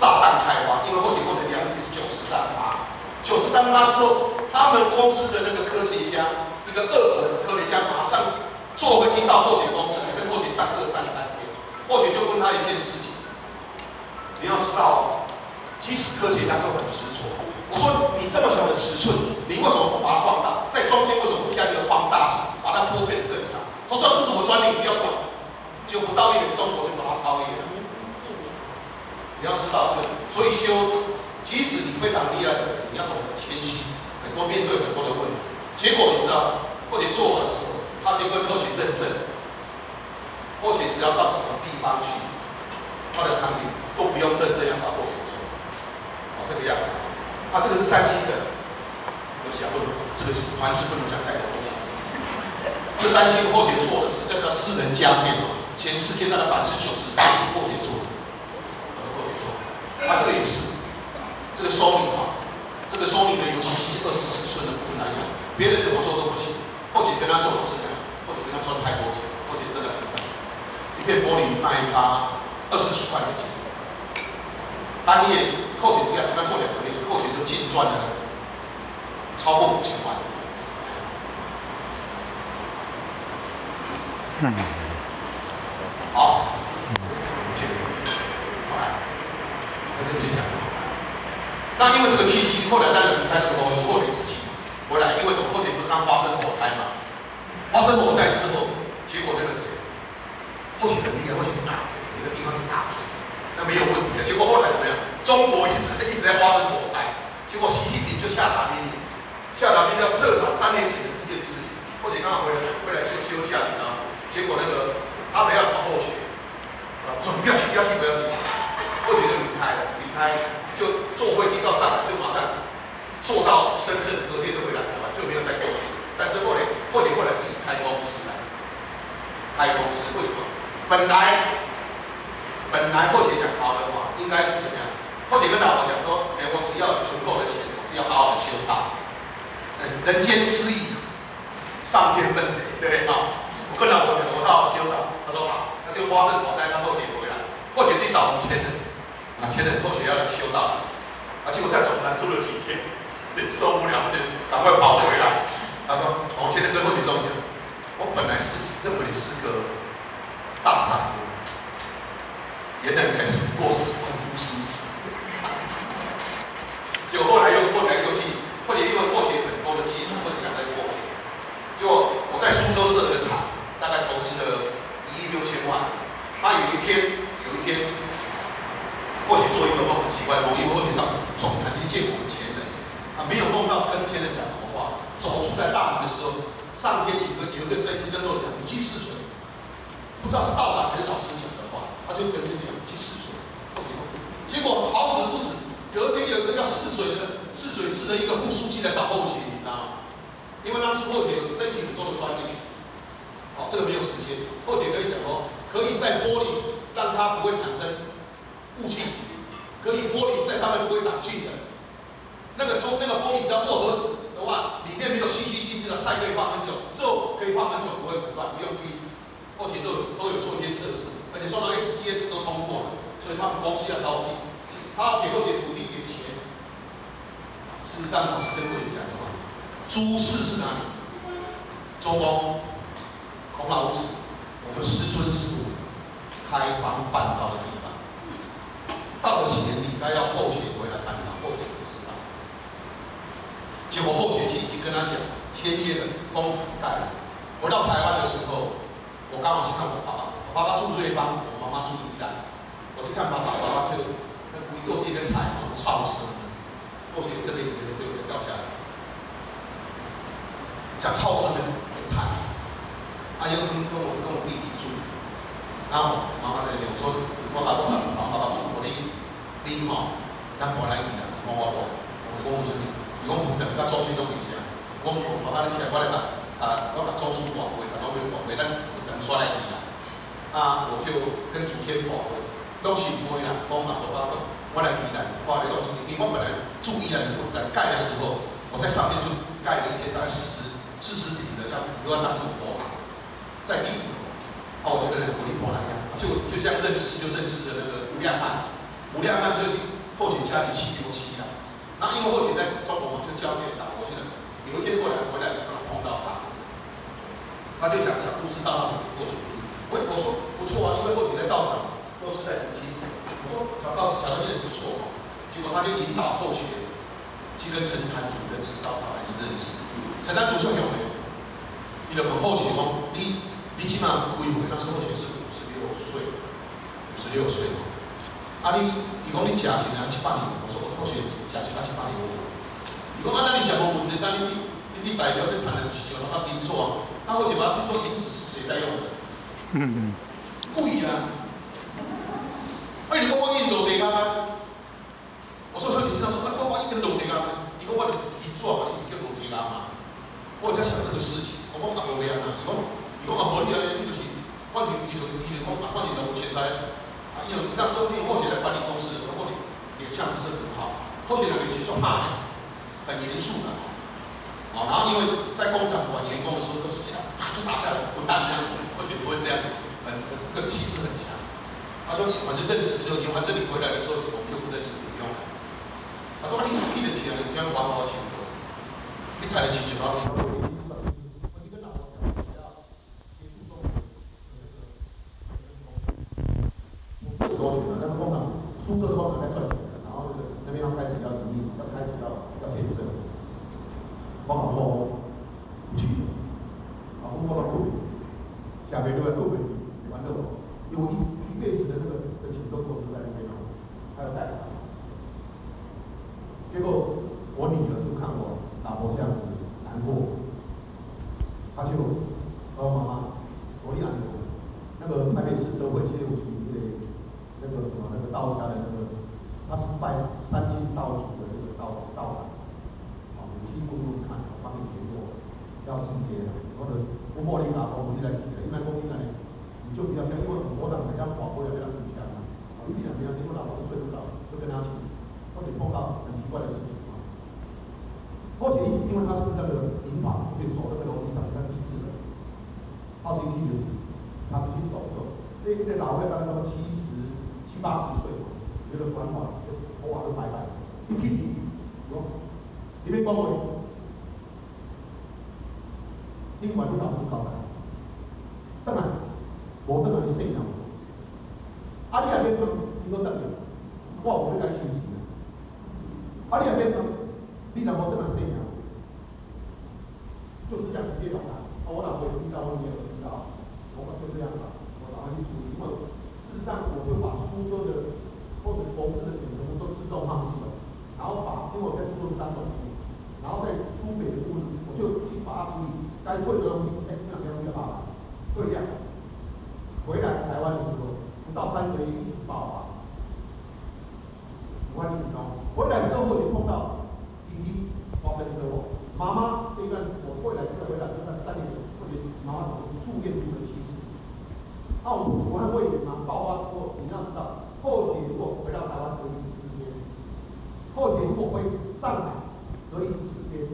炸弹开花，因为或许过的良率是93%，93%之后，他们公司的那个科学家，一个俄国的科学家，马上坐飞机到或许公司，跟或许上课3天，或许就问他一件事情，你要知道，即使科学家都很执着。我说你这么小的尺寸，你为什么不把它放大？在中间为什么不加一个放大器，把它波变得更长？他说这是我专利，不要管。就不到1年，中国就把它超越了。你要知道这个，所以即使你非常厉害的人，你要懂得谦虚，很多面对很多的问题。结果你知道，或者做完的时候，他经过科学认证，或者只要到什么地方去，他的产品都不用这样找或者做，这个样子。这个是山西的，对不起不能，这个凡事不能讲太多东西。这山西或者做的是这个智能家电全世界大概98%是或者做的，这个也是，这个Sony这个Sony的游戏机是24寸的部分来讲，别人怎么做都不行，或者跟他做都是这样，或者跟他赚太多钱，或者真的一片玻璃卖他20几块美金，单业扣减这样，只要做2个月，扣减就净赚了超过5000万。好，那因为这个契机，后来那个离开这个公司，后来自己回来，因为什么？后来不是刚发生火灾嘛？发生火灾之后，结果那个谁，后期很厉害，后期很大，那个地方挺大，那没有问题的。结果后来怎么样？中国一直在发生火灾，结果习近平就下达命令要彻查3年前的这件事情。后期刚好回来休假，你知道吗？结果那个他们要找后学，说不要去，后学就离开。就坐飞机到上海，就马上坐到深圳，隔天就回来台湾，就没有再过去。但是后来自己开公司来，为什么？本来或许讲好的话，应该是怎么样？或许跟老婆讲说，我只要有足够的钱，我是要好好的修道，人间失意，上天分雷，对不对我跟老婆讲，我好好修道，他说好，那就发生火灾，让后姐回来，后姐去找我们前人。前人后学要来修道，结果在总坛住了几天，受不了，就赶快跑回来。他说：“我前人跟后学说，我本来是认为你是个大丈夫，原来你还是不过是凡夫俗子。”结果后来又去，或者因为后学很多的技术，或者想在后学，就我在苏州设的厂，大概投资了1亿6千万。有一天。或许做一个梦很奇怪的梦，因为或许到总坛去见我们前人，没有梦到跟前人讲什么话。走出来大门的时候，上天有一个声音跟我讲，你去试水，不知道是道长还是老师讲的话，他就跟你讲去试水。结果好死不死，隔天有一个叫试水室的一个副书记来找后勤，你知道吗？因为当时后勤有申请很多的专利，好，这个没有时间，后勤可以讲说，可以在玻璃让它不会产生雾气，可以玻璃在上面不会长菌的。那个玻璃只要做盒子的话，里面没有细细菌的菜可以放很久，肉可以放很久不会腐烂，不用冰。后勤都有做一些测试，而且送到 SGS 都通过了，所以他们公司要找我进，他要给后勤土地给钱。事实上，老师跟各位讲什么？诸事是哪里？周公、孔老夫子，我们师尊师母开荒办道的地方。到了前你应该要后学回来办道，后学不知道。结果后学期已经跟他讲，签约了，工厂盖了。我到台湾的时候，我刚好去看我爸爸，我爸爸住瑞芳，我妈妈住宜兰。我去看爸爸，爸爸就那规豆店的彩虹超生的，后学这边有没有对我掉下来？讲超生的菜，啊，又跟我弟弟住。然后妈妈在那边，我说我爸爸，我你吼，咱搬来去啦，我搬，我为什么？伊讲附近甲祖先拢袂食，我爸爸你起来，我来我甲祖师保会，甲老庙保会，咱等刷来去啦。啊，我就跟祖天保会，拢是唔会啦，讲嘛，爸爸，我来宜兰，我来弄出去，因为我本来住宜兰的不兰盖的时候，我在上面就盖了一间大概40平的，以后要当成佛堂，在第5楼。啊，我就跟那个国立婆来呀，就像认识的那个吴亮汉，吴亮汉就是后勤家里767啊。然后因为后勤在中国嘛，就交给打过去了。有一天回来刚好碰到他，他就想故事到那里后勤。我说不错啊，因为后勤在道场都是在年轻。我说小道现在不错哦。结果他就引导后勤去跟陈坛主任是到台湾认识。陈坛主任有没有？你就问后勤讲你起码几岁？那时候后勤是56岁哦。啊你讲你食一年700年，我说后勤食700年无。伊讲啊，那你想无问题，那你去代表你谈的是像那银座啊，那后勤把它听说银子是谁在用的？贵啊！哎，你讲我印度地工啊？我说后勤听到说，啊，我印度地工，伊讲我就银座嘛，你是叫印度地工嘛？我在想这个事情，我讲啊无要啊，伊讲啊无你安尼，你就是反正伊就讲啊，反正就无切塞啊，因为那时候因为后勤在管理公司的时候，脸相不是很好，后勤的脸型就怕很严肃的哦，然后因为在工厂管员工的时候都是这样，就打下来滚蛋这样子，后勤不会这样，很气势很强。他说你反正正式时候，你反正你回来的时候，我们又不认识，你不用来。他说你出力的起来，你这样玩好钱的，你抬得起就好。苏州的工厂在赚钱的，然后那边要开始要盈利，要建设，包括不去，啊，我到后面，下面都在后面，完了，因为我一辈子的那个钱都投资在那边了，还有贷款，结果我女儿就看我老婆这样子难过，她就说妈妈，我讲那个台北市都会街舞局那个什么那个道家的那个，他是拜3清道祖的那个道场，好，你去过去看，帮你联络，要进阶的，或者不过你打工不是来提的，因为公司呢，你就比较像，因为很多人人家广播要非常很强嘛，好，你讲比较结果老婆睡不着，就跟他去，或者碰到很奇怪的事情啊，或者因为他是那个银发，就走那个楼梯上，他第4个，好奇心就是长期走走，那老会大概都70、80岁，觉得短发，头发都白白，一听你说，你别讲话，英文你老师教的，当然，无当然是信仰，啊你也免讲，你讲等下，我有要甲你收钱啊你也免讲，你若无当然信仰，就是这样直截了当，我老婆也知道，我女儿知道，我们就这样吧，我老婆去处理，因为事实上我就把苏州的。或者投资的钱全部都自动放弃了，然后因为我在苏州是当总经理，然后在苏北的部分，我就去把它处理该退的东西，哎，那两东西好，退掉。回来台湾的时候，不到3个月一直爆发，武汉一直高。回来之后或许碰到弟弟发生车祸，妈妈这一段我回来这个回来这段3年，或许妈妈住院住了7次。武汉肺炎嘛爆发之后，你要知道，后期如果回到台湾隔离14天，后期如果回上海隔离14天，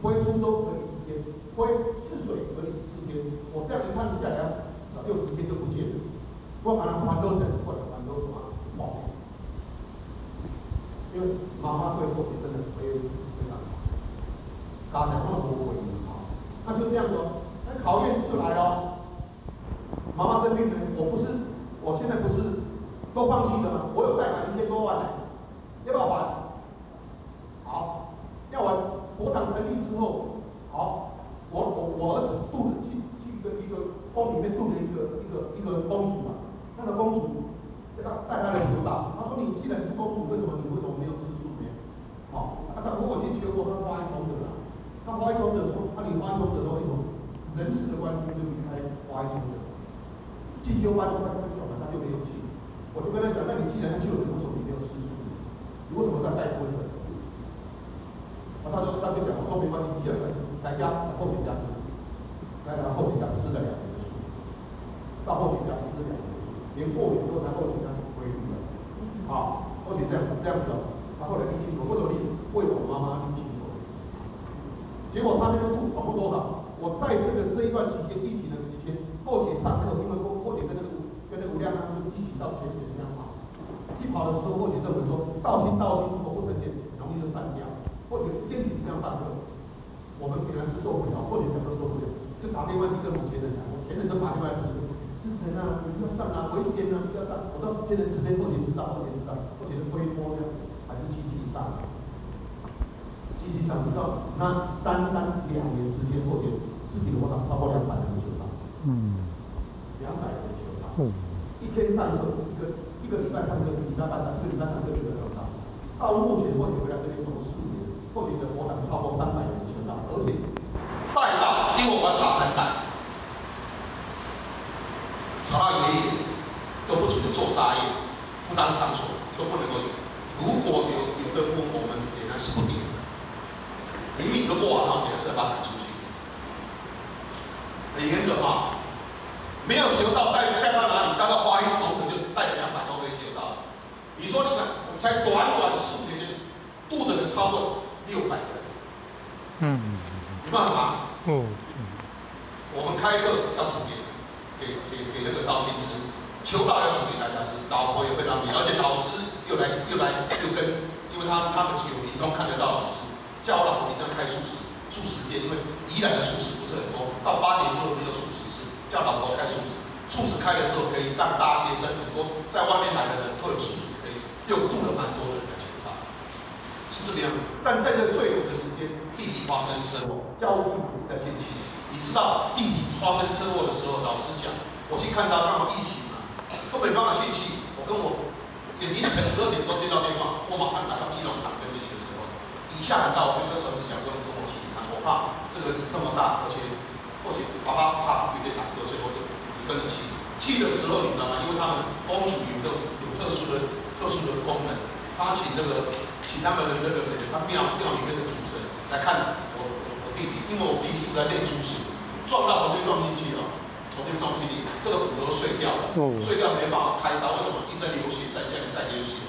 回苏州隔离10天，回泗水隔离14天，我这样一看下来，60天就不见了。我把它还都成，或者还都什么爆病，因为妈妈对后期真的非常好，家长那么多回应啊，那就这样说，那考验就来了。妈妈生病了，我现在不是都放弃了吗？我有贷款1000多万呢，要不要还？好，要还。佛堂成立之后，好，我儿子渡了去一个宫里面渡了一个公主啊，那个公主带他来求道，他说你既然是公主，为什么没有吃素呢？好，如果去求过，他花一重德啊，他花一重德说，你花一重德说人事的关系就离开花一重德。进修班的话，他就没有去。我就跟他讲，那你既然救人，为什么你没有吃素？你为什么在带荤的？他就讲，我说没关系，你既然来家后勤家吃，来后勤家吃了2年的素，到后勤家吃了2年的素，连过年之后他后勤家恢复了。好，后勤这样子哦，他后来立清楚，为什么立？为我妈妈立清楚。结果他那个度总共多少？我在这一段时间疫情的时间，后勤上那个因为后勤跟那个吴亮他们一起到前线这样跑，一跑的时候后勤认为说道心，如果不呈现，容易就散掉。或者坚持这样上课，我们本来是受不了，或者讲都受不了，就打电话去跟我前任讲，我前任都打电话来指责，志成啊，你要上啊，危险啊，不要上。我说前任指挥，后勤知道，后勤的推波呢，还是继续上，不到那单2年时间，后勤自己的活动超过200人求道，200人求道，一天上课一个礼拜上课，礼拜半上，一个礼拜上课就能求道。到目前后勤回来这边总共4年。后勤的活动超过300人求道，而且带到，因为我要插3代，查到爷爷都不准做沙业，不当场所都不能够有。如果有的我们仍然是不顶的，灵敏都过完了，给他把他赶出去。很严格嘛，没有求道带到哪里？带到花一重可就带200多个求道。你说你看，我们才短4年间度的人超过600个人，没办法。我们开课要煮给那个道亲吃，求道要煮给大家吃，老婆也非常美，而且老师又跟，因为他们是有移动看得到老师，叫我老婆一定要开素食店，因为宜兰的素食不是很多，到8点之后就有素食吃，叫老婆开素食。素食开的时候可以让大学生很多在外面来的人都有素食可以，又度了蛮多的人来求道。是这个样子，但在这最后的时间，弟弟发生车祸，教务处在进去。你知道弟弟发生车祸的时候，老实讲，我去看他，刚好疫情嘛，都没办法进去。也凌晨12点多接到电话，我马上赶到基隆长庚区的时候，一下来到我就跟儿子讲说，你跟我去一趟，我怕这个这么大，而且或许爸爸怕有点打瞌睡，或者你跟着去。去的时候你知道吗？因为他们公署有特殊的功能，他请他们的那个谁，他庙里面的主神来看我弟弟，因为我弟弟一直在练出血，撞重新撞进去了，这个骨头碎掉了，碎掉没办法开刀，为什么？一直在流血，在流血，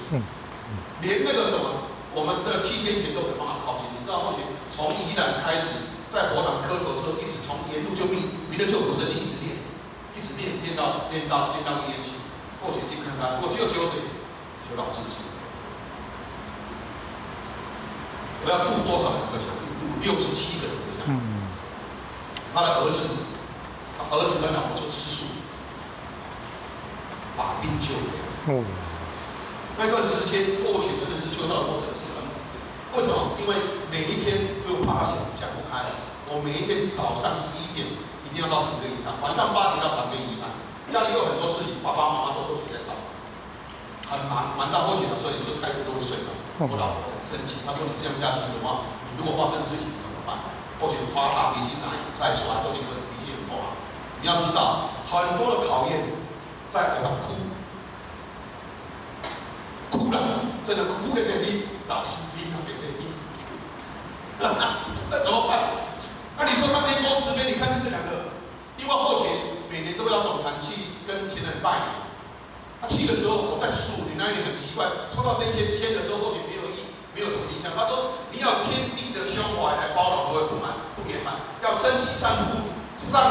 连那个什么，我们的7天前都没办法靠近。你知道后勤从宜兰开始，在佛堂磕头车，一直从沿路就迷了救口神，一直练到医院去。后勤去看他，结果只有求谁？求老师吃。我要度多少人隔墙？度67个人隔墙。他的儿子跟老婆就吃素，把病救回来。那段时间，过去真的是修道的过程是很，为什么？因为每一天又怕讲不开了。我每一天早上11点一定要到长庚一趟，晚上8点到长庚一趟。家里有很多事情，爸爸妈妈都在吵，很忙到后期的时候，有时候开始都会睡着。我老婆很生气，她说你这样下去的话，你如果发生事情怎么办？或者花大脾气哪里再耍，或者脾气很不好。你要知道，很多的考验在台上哭了，真的哭给谁听？老师听啊，给谁听？那怎么办？那你说上天多慈悲？你看看这两个，因为后前每年都要总团去跟前人拜年。他去的时候，我在数，你那一年很奇怪，抽到这一签签的时候，后前没有什么印象。他说你要天地的胸怀来包容所有不圆满，要珍惜善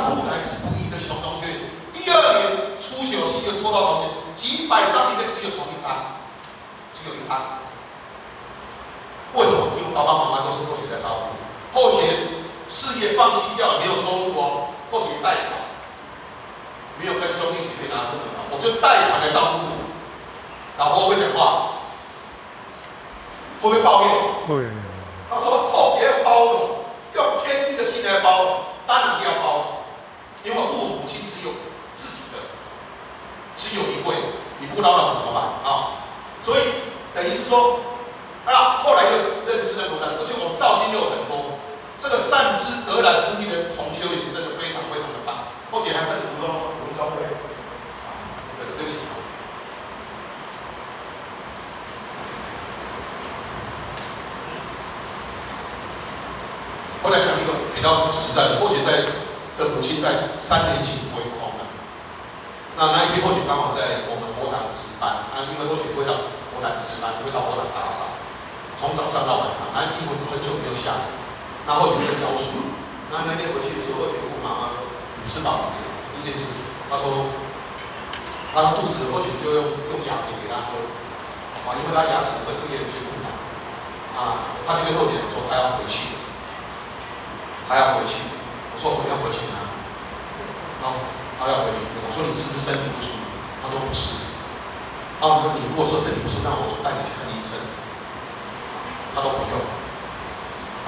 护来之不易的雄中缺点。第二年初九期又抽到同年，几百张里面只有同一张，只有一张。为什么？因为爸爸妈妈都是后前在照顾，后前事业放弃掉，没有收入哦，后前贷款。没有跟兄弟姐妹拿这个，我就贷款来照顾你。老婆会不会讲话？会不会抱怨？会。他说后姐要包容，用天地的心来包容，当然要包容，因为父母亲只有自己的，只有一位，你不包容怎么办啊？所以等于是说，后来又认识了罗兰，而且我们道心又有很多，这个善知得来不易的同修也真的非常非常的棒。后姐还是很文中对，对不起。后来想一个比较实在的，后姐的母亲在3年前回空了。那一天后姐刚好在我们佛堂值班，因为后姐会到佛堂值班，会到佛堂打扫，从早上到晚上，因为很久没有下来，那后姐在教书。那天回去的时候，后姐问妈妈说：“你吃饱了没有？”第一件事，她说：“他肚子饿，后姐就用哑瓶给他喝，因为他牙齿会出现一些困难，他就跟后姐说他要回去，我说我要回去哪里？他要回民国。我说你是不是身体不舒服？他说不是。你如果说身体不舒服，那我就带你去看医生。他都不用。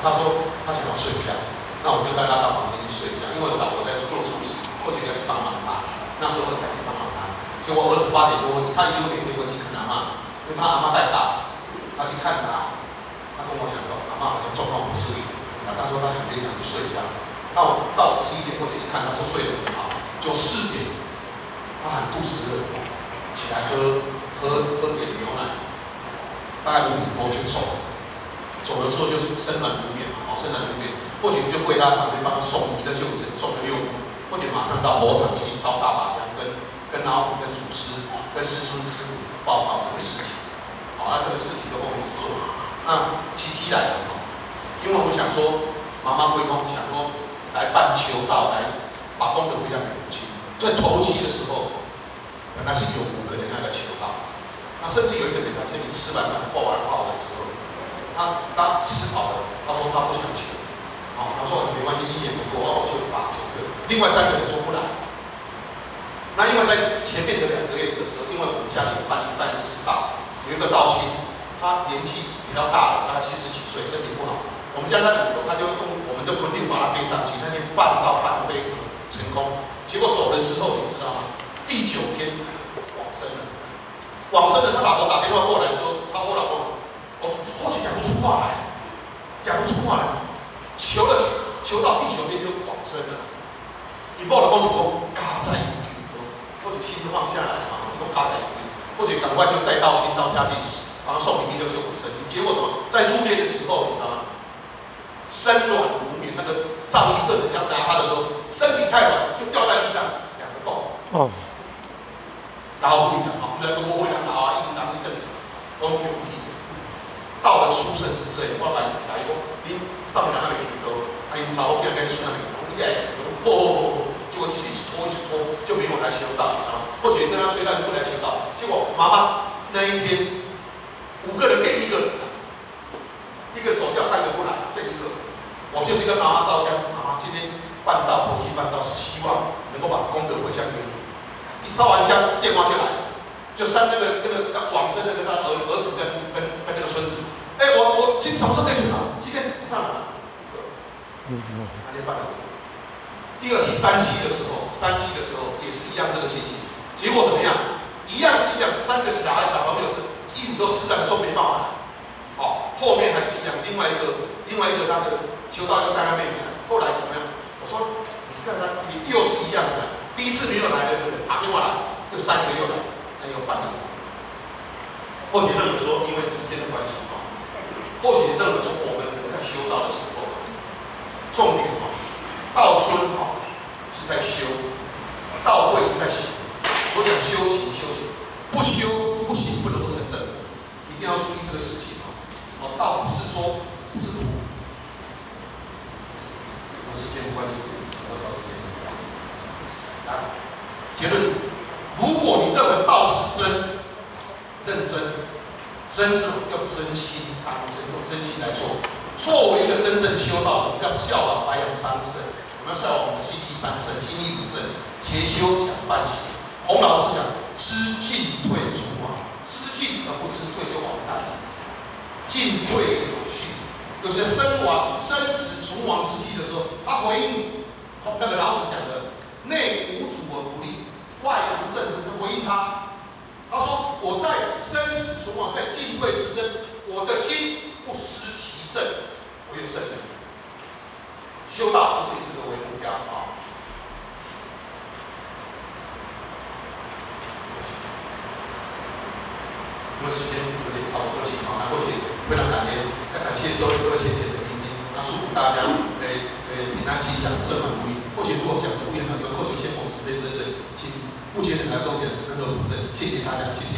他说他想要睡觉，那我就带他到房间去睡觉，因为我老婆在做厨师，后姐要去帮忙他。那时候很开心帮忙他。结果儿子8点多，他一定会每天回去看阿嬤，因为他阿嬤带大，他去看他。他跟我讲说，阿嬤好像状况不适应，他说他很累，想去睡觉。那我到11点或者去看他，说睡得很好。就4点，他喊肚子热，起来喝点牛奶，大概5点多就走了。走的时候就是生软如面嘛，生软如面。或者就跪他旁边帮他送一个就诊，送了6股，或者马上到佛堂去烧大把香，跟老虎、跟祖师、跟师孙师傅报告这个事情。那这个事情就后面去做。那奇迹来了因为我们想说，妈妈归公想说来办求道，来把功德回向给母亲。在头七的时候，本来是有5个人要来求道，那甚至有一个人，在你吃完饭挂完号的时候，他吃饱了，他说他不想求，他说没关系，1年不够，我就8求个。另外3个人出不来。那因为在前面的2个月的时候，因为我们家里有办事道，有一个道亲，他年纪比较大了，大概70几岁，身体不好。我们家在5楼，他就用我们的轮流把他背上去，那天办道办得非常成功。结果走的时候，你知道吗？第9天往生了。往生了，他老婆打电话过来说，他我老婆，我后期讲不出话来，求到第9天就往生了。你抱老公就说嘎在一句，或者心就放下来嘛，就嘎在一句，或者赶快就带道亲到家去，把他送回去就往生。结果什么？在入殓的时候，你知道吗？身软如棉，那个藏医社人要拿他的时候，身体太软，就掉在地上2个洞。然后不一样那个不会拿一定当一等，都丢弃。到了殊胜之这，我来讲，你上面那个鱼都，你找我给他出那个，你哎，结果一直拖，就没有来求道，你知道吗？或者跟他催，他就不来求道。结果妈妈那一天5个人变1个人了，1个走掉，3个不来，剩1个。我就是跟妈妈烧香，妈妈今天办道，头七办道是希望能够把功德回向给你。一烧完香，电话就来了，就那个往生的那个儿子跟那个孙子，我今什么时候可以求道？今天上来。那天办了。第2期3期的时候也是一样这个情形，结果怎么样？一样是一样，3个小朋友是衣服都湿了，说没办法来。后面还是一样，另外一个他的求道就带他妹妹来，后来怎么样？我说你看他，你又是一样的，第一次没有来的那个打电话来，又3个又来，那又半年。或许认为说，因为时间的关系啊，或许认为说我们在修道的时候，重点啊，道尊啊是在修，道贵是在行。我讲修行，不修不行，不能够成正，一定要注意这个事情啊。哦，道不是说不是路。我时间不关系，我告诉你。来，结论：如果你认为道是真，认真，真正要真心当真，用真心来做。作为一个真正修道的，要效法白羊三圣，我们要效法我们的净地三圣、心意五圣，邪修讲半邪。洪老师讲：知进退除亡，知进而不知退就完蛋了。进退有序，有些生死存亡之际的时候，他回应那个老子讲的“内无主而不立，外无政”，他回应他。他说：“我在生死存亡，在进退之争，我的心不失其正，我有胜利。修道就是以这个为目标啊。”因为时间有点超过2期啊，那过去非常感谢收2000点的聆听，那祝福大家平安吉祥，盛满如意。或许如果讲的不一样，有过去先我慈悲深深，请目前人来都表示能够补正，谢谢大家，谢谢。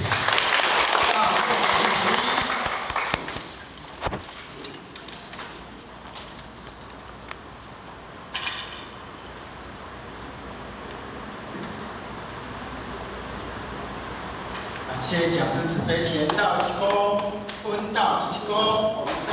那谢谢讲师慈悲，前道一公，分道一公，我们在